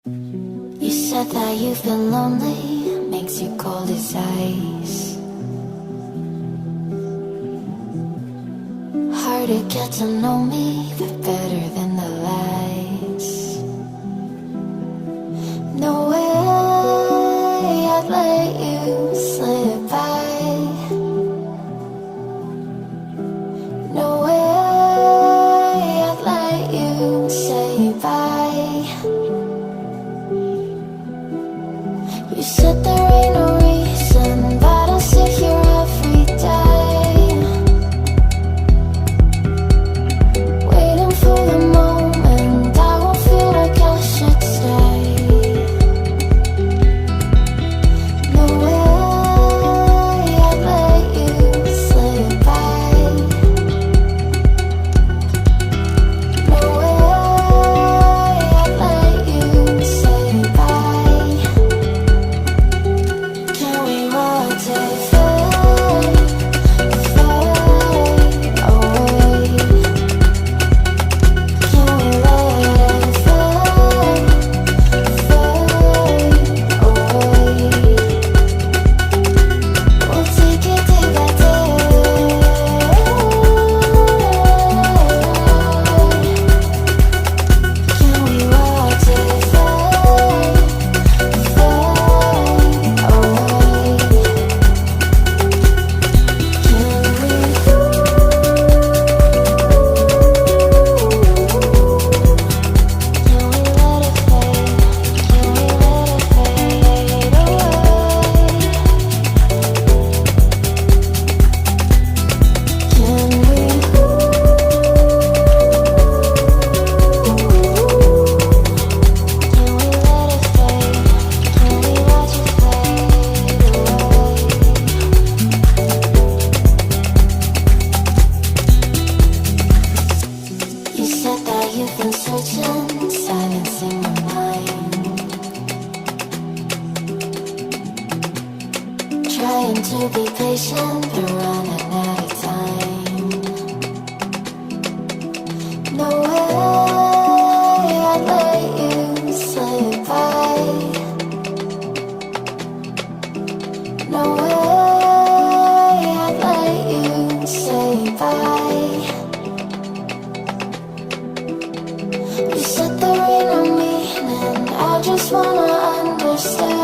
You said that you've been lonely, makes you cold as ice. Hard to get to know me, but better than the lies. No way I'd let you slip by. No way I'd let you say bye. You said there ain't no reason, but I'll sit here every day, waiting for the moment I won't feel like I should stay. No way I'd let you slip by. No way I'd let you say bye. Can we rotate, fade, fade away? Can we let it fade, fade away? We'll take it day by day. Can we rotate, fade, fade away? You said that you've been searching, silencing my mind, trying to be patient, but running out of time. No way I'd let you slip by. No way I'd let you say bye. You said there ain't no meaning, I just wanna understand.